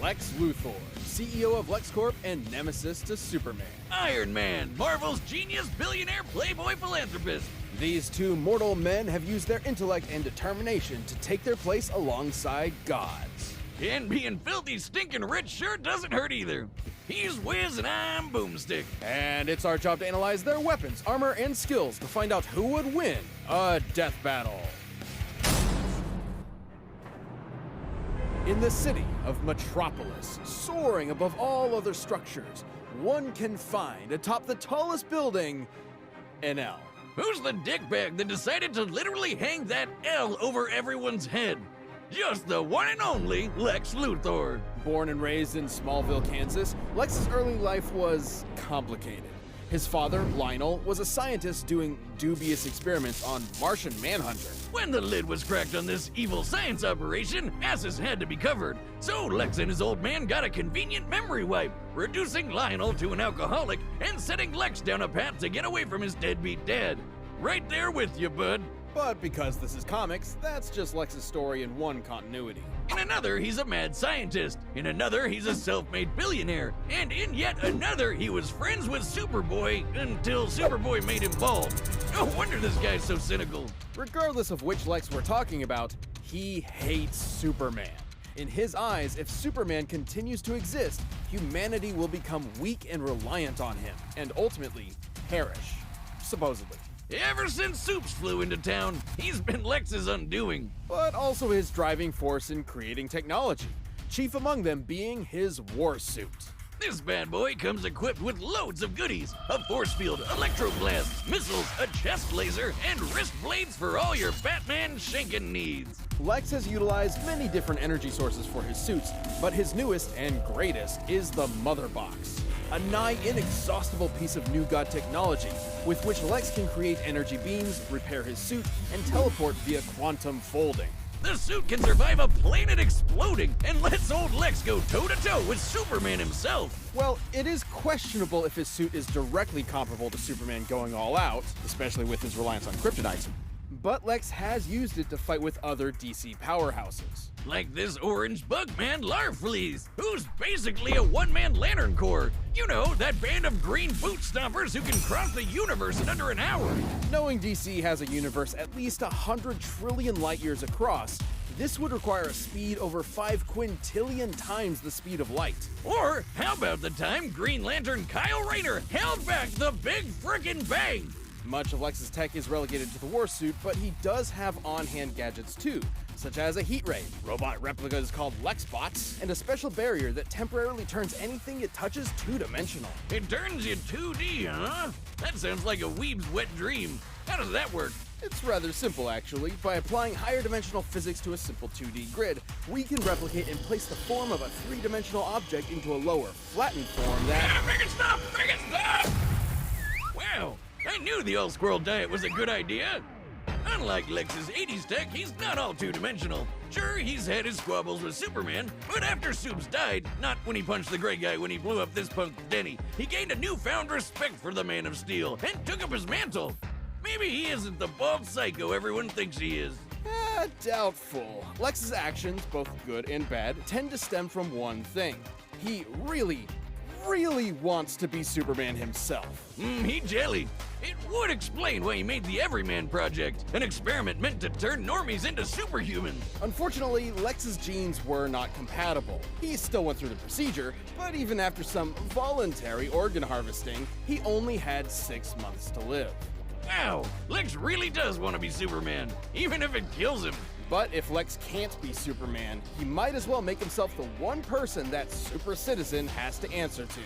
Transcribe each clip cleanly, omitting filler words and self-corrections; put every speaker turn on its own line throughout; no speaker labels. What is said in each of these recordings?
Lex Luthor, CEO of Lexcorps and nemesis to Superman.
Iron Man, Marvel's genius billionaire playboy philanthropist.
These two mortal men have used their intellect and determination to take their place alongside gods.
And being filthy stinking rich sure doesn't hurt either. He's Wiz and I'm Boomstick.
And it's our job to analyze their weapons, armor, and skills to find out who would win a death battle. In the city of Metropolis, soaring above all other structures, one can find atop the tallest building an L.
Who's the dickbag that decided to literally hang that L over everyone's head? Just the one and only Lex Luthor.
Born and raised in Smallville, Kansas, Lex's early life was complicated. His father, Lionel, was a scientist doing dubious experiments on Martian Manhunter.
When the lid was cracked on this evil science operation, asses had to be covered. So Lex and his old man got a convenient memory wipe, reducing Lionel to an alcoholic and setting Lex down a path to get away from his deadbeat dad. Right there with you, bud.
But because this is comics, that's just Lex's story in one continuity.
In another, he's a mad scientist. In another, he's a self-made billionaire. And in yet another, he was friends with Superboy until Superboy made him bald. No wonder this guy's so cynical.
Regardless of which Lex we're talking about, he hates Superman. In his eyes, if Superman continues to exist, humanity will become weak and reliant on him, and ultimately perish. Supposedly.
Ever since Soups flew into town, he's been Lex's undoing.
But also his driving force in creating technology, chief among them being his war suit.
This bad boy comes equipped with loads of goodies. A force field, electroblasts, missiles, a chest laser, and wrist blades for all your Batman shanking needs.
Lex has utilized many different energy sources for his suits, but his newest and greatest is the Mother Box, a nigh inexhaustible piece of new god technology with which Lex can create energy beams, repair his suit, and teleport via quantum folding.
The suit can survive a planet exploding and lets old Lex go toe-to-toe with Superman himself.
Well, it is questionable if his suit is directly comparable to Superman going all out, especially with his reliance on kryptonite. But Lex has used it to fight with other DC powerhouses.
Like this orange Bugman Larfleeze, who's basically a one-man Lantern Corps. You know, that band of green boot stompers who can cross the universe in under an hour.
Knowing DC has a universe at least 100 trillion light years across, this would require a speed over 5 quintillion times the speed of light.
Or how about the time Green Lantern Kyle Rayner held back the Big Frickin' Bang?
Much of Lex's tech is relegated to the war suit, but he does have on-hand gadgets too, such as a heat ray, robot replicas called Lexbots, and a special barrier that temporarily turns anything it touches two-dimensional.
It turns you 2D, huh? That sounds like a weeb's wet dream. How does that work?
It's rather simple, actually. By applying higher dimensional physics to a simple 2D grid, we can replicate and place the form of a three-dimensional object into a lower, flattened form that—
Make it stop! Make it stop! Wow, I knew the old squirrel diet was a good idea. Unlike Lex's 80s tech, he's not all two-dimensional. Sure, he's had his squabbles with Superman, but after Soups died, not when he punched the gray guy when he blew up this punk Denny, he gained a newfound respect for the Man of Steel and took up his mantle. Maybe he isn't the bald psycho everyone thinks he is.
Doubtful. Lex's actions, both good and bad, tend to stem from one thing. He really wants to be Superman himself.
He jellied. It would explain why he made the Everyman Project, an experiment meant to turn normies into superhumans.
Unfortunately, Lex's genes were not compatible. He still went through the procedure, but even after some voluntary organ harvesting, he only had 6 months to live.
Wow, Lex really does want to be Superman, even if it kills him.
But if Lex can't be Superman, he might as well make himself the one person that super citizen has to answer to.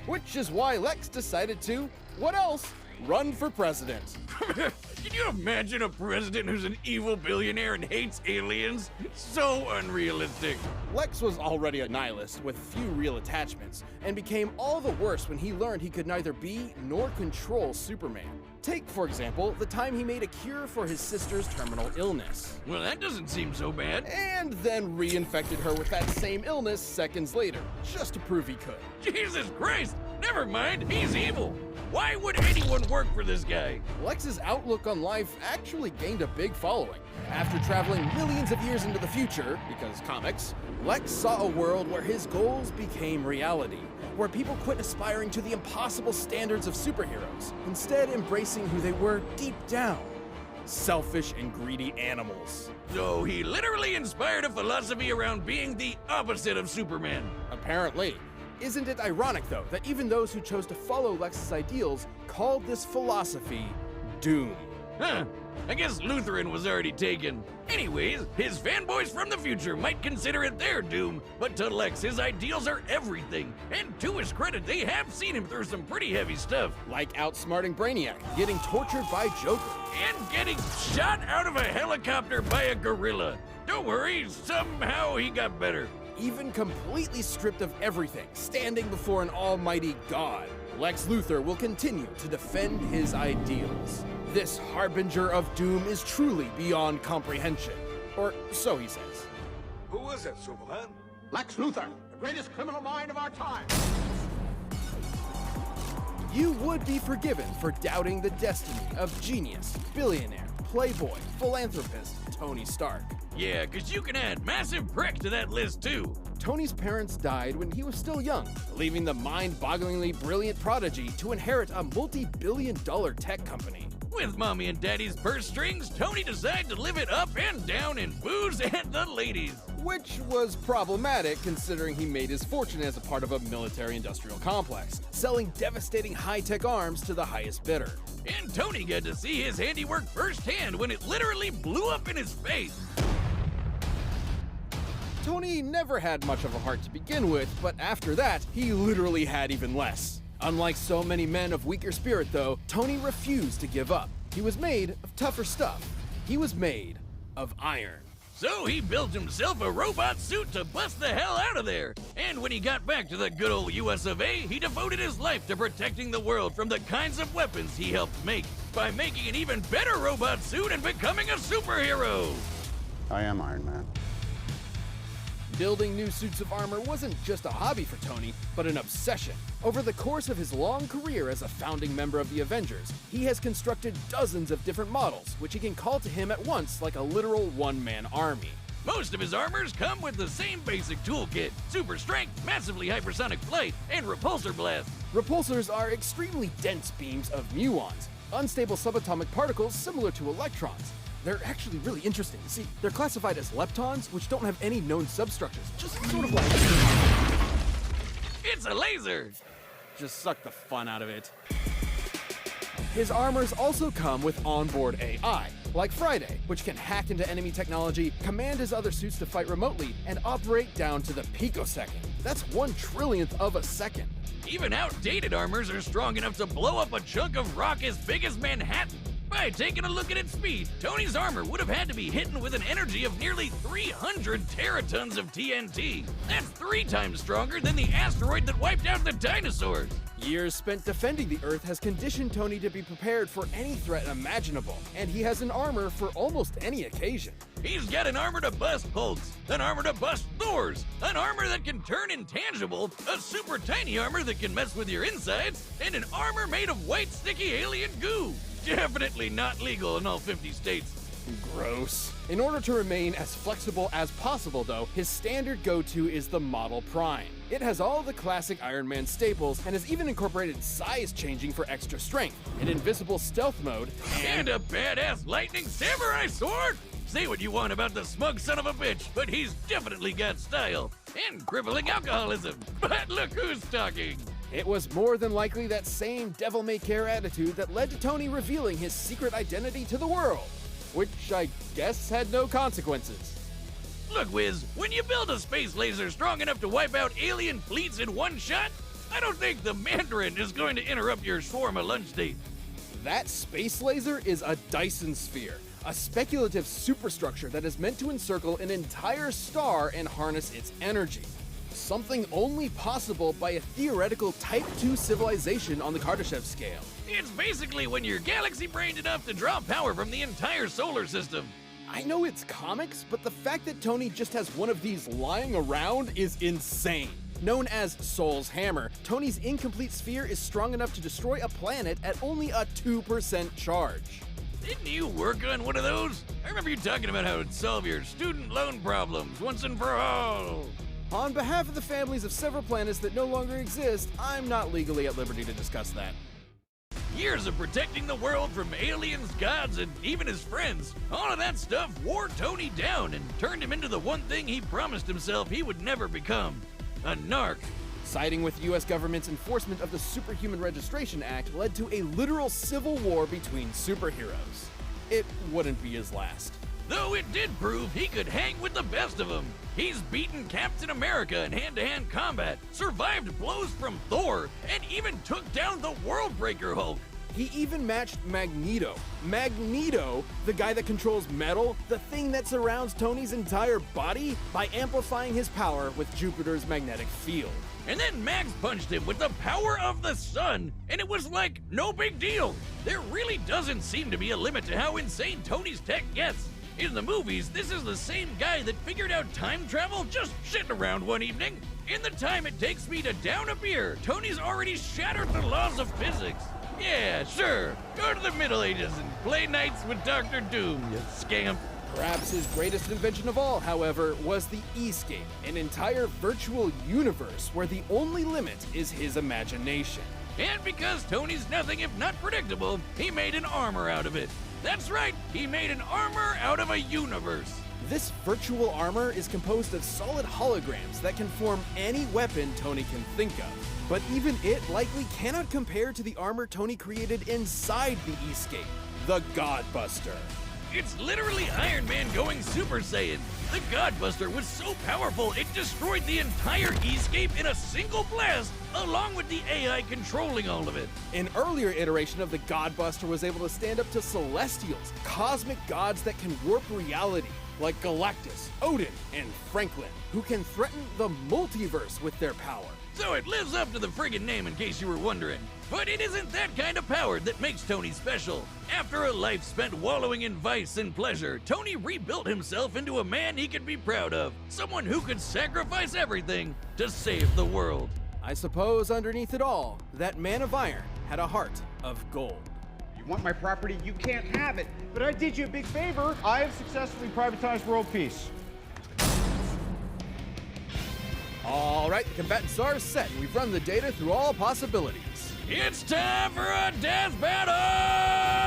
Which is why Lex decided to, what else, run for president.
Can you imagine a president who's an evil billionaire and hates aliens? So unrealistic.
Lex was already a nihilist with few real attachments, and became all the worse when he learned he could neither be nor control Superman. Take, for example, the time he made a cure for his sister's terminal illness.
Well, that doesn't seem so bad.
And then reinfected her with that same illness seconds later, just to prove he could.
Jesus Christ! Never mind, he's evil. Why would anyone work for this guy?
Lex's outlook on life actually gained a big following. After traveling millions of years into the future, because comics, Lex saw a world where his goals became reality, where people quit aspiring to the impossible standards of superheroes, instead embracing who they were deep down. Selfish and greedy animals.
So he literally inspired a philosophy around being the opposite of Superman.
Apparently. Isn't it ironic, though, that even those who chose to follow Lex's ideals called this philosophy doom?
Huh. I guess Lutheran was already taken. Anyways, his fanboys from the future might consider it their doom, but to Lex, his ideals are everything. And to his credit, they have seen him through some pretty heavy stuff.
Like outsmarting Brainiac, getting tortured by Joker.
And getting shot out of a helicopter by a gorilla. Don't worry, somehow he got better.
Even completely stripped of everything, standing before an almighty God, Lex Luthor will continue to defend his ideals. This harbinger of doom is truly beyond comprehension. Or so he says.
Who is it, Superman?
Lex Luthor, the greatest criminal mind of our time.
You would be forgiven for doubting the destiny of genius, billionaire, playboy, philanthropist Tony Stark.
Yeah, 'cause you can add massive prick to that list too.
Tony's parents died when he was still young, leaving the mind-bogglingly brilliant prodigy to inherit a multi-billion-dollar tech company.
With mommy and daddy's purse strings, Tony decided to live it up and down in booze and the ladies.
Which was problematic considering he made his fortune as a part of a military-industrial complex, selling devastating high-tech arms to the highest bidder.
And Tony got to see his handiwork firsthand when it literally blew up in his face.
Tony never had much of a heart to begin with, but after that, he literally had even less. Unlike so many men of weaker spirit, though, Tony refused to give up. He was made of tougher stuff. He was made of iron.
So he built himself a robot suit to bust the hell out of there. And when he got back to the good old US of A, he devoted his life to protecting the world from the kinds of weapons he helped make, by making an even better robot suit and becoming a superhero.
I am Iron Man.
Building new suits of armor wasn't just a hobby for Tony, but an obsession. Over the course of his long career as a founding member of the Avengers, he has constructed dozens of different models, which he can call to him at once like a literal one-man army.
Most of his armors come with the same basic toolkit: super strength, massively hypersonic flight, and repulsor blast.
Repulsors are extremely dense beams of muons, unstable subatomic particles similar to electrons. They're actually really interesting. See, they're classified as leptons, which don't have any known substructures. Just sort of like...
It's a laser!
Just suck the fun out of it. His armors also come with onboard AI, like Friday, which can hack into enemy technology, command his other suits to fight remotely, and operate down to the picosecond. That's 1/trillionth of a second.
Even outdated armors are strong enough to blow up a chunk of rock as big as Manhattan. By taking a look at its speed, Tony's armor would have had to be hidden with an energy of nearly 300 teratons of TNT. That's 3 times stronger than the asteroid that wiped out the dinosaurs.
Years spent defending the Earth has conditioned Tony to be prepared for any threat imaginable, and he has an armor for almost any occasion.
He's got an armor to bust Hulks, an armor to bust Thors, an armor that can turn intangible, a super tiny armor that can mess with your insides, and an armor made of white sticky alien goo. Definitely not legal in all 50 states.
Gross. In order to remain as flexible as possible, though, his standard go-to is the Model Prime. It has all the classic Iron Man staples and has even incorporated size changing for extra strength, an invisible stealth mode,
And a badass lightning samurai sword? Say what you want about the smug son of a bitch, but he's definitely got style. And crippling alcoholism. But look who's talking.
It was more than likely that same devil-may-care attitude that led to Tony revealing his secret identity to the world, which I guess had no consequences.
Look, Wiz, when you build a space laser strong enough to wipe out alien fleets in one shot, I don't think the Mandarin is going to interrupt your shawarma lunch date.
That space laser is a Dyson sphere, a speculative superstructure that is meant to encircle an entire star and harness its energy. Something only possible by a theoretical Type 2 civilization on the Kardashev scale.
It's basically when you're galaxy-brained enough to draw power from the entire solar system.
I know it's comics, but the fact that Tony just has one of these lying around is insane. Known as Soul's Hammer, Tony's incomplete sphere is strong enough to destroy a planet at only a 2% charge.
Didn't you work on one of those? I remember you talking about how it'd solve your student loan problems once and for all.
On behalf of the families of several planets that no longer exist, I'm not legally at liberty to discuss that.
Years of protecting the world from aliens, gods, and even his friends. All of that stuff wore Tony down and turned him into the one thing he promised himself he would never become. A narc.
Siding with the US government's enforcement of the Superhuman Registration Act led to a literal civil war between superheroes. It wouldn't be his last.
Though it did prove he could hang with the best of them. He's beaten Captain America in hand-to-hand combat, survived blows from Thor, and even took down the Worldbreaker Hulk.
He even matched Magneto. Magneto, the guy that controls metal, the thing that surrounds Tony's entire body, by amplifying his power with Jupiter's magnetic field.
And then Max punched him with the power of the sun, and it was like, no big deal. There really doesn't seem to be a limit to how insane Tony's tech gets. In the movies, this is the same guy that figured out time travel just sitting around one evening. In the time it takes me to down a beer, Tony's already shattered the laws of physics. Yeah, sure, go to the Middle Ages and play knights with Dr. Doom, you scamp.
Perhaps his greatest invention of all, however, was the E-scape, an entire virtual universe where the only limit is his imagination.
And because Tony's nothing if not predictable, he made an armor out of it. That's right, he made an armor out of a universe.
This virtual armor is composed of solid holograms that can form any weapon Tony can think of. But even it likely cannot compare to the armor Tony created inside the E-scape, the Godbuster.
It's literally Iron Man going Super Saiyan. The Godbuster was so powerful it destroyed the entire E-scape in a single blast, along with the AI controlling all of it.
An earlier iteration of the Godbuster was able to stand up to Celestials, cosmic gods that can warp reality, like Galactus, Odin, and Franklin, who can threaten the multiverse with their power.
So it lives up to the friggin' name in case you were wondering. But it isn't that kind of power that makes Tony special. After a life spent wallowing in vice and pleasure, Tony rebuilt himself into a man he could be proud of. Someone who could sacrifice everything to save the world.
I suppose underneath it all, that man of iron had a heart of gold.
You want my property? You can't have it. But I did you a big favor. I have successfully privatized world peace.
All right, the combatants are set, and we've run the data through all possibilities.
It's time for a death battle!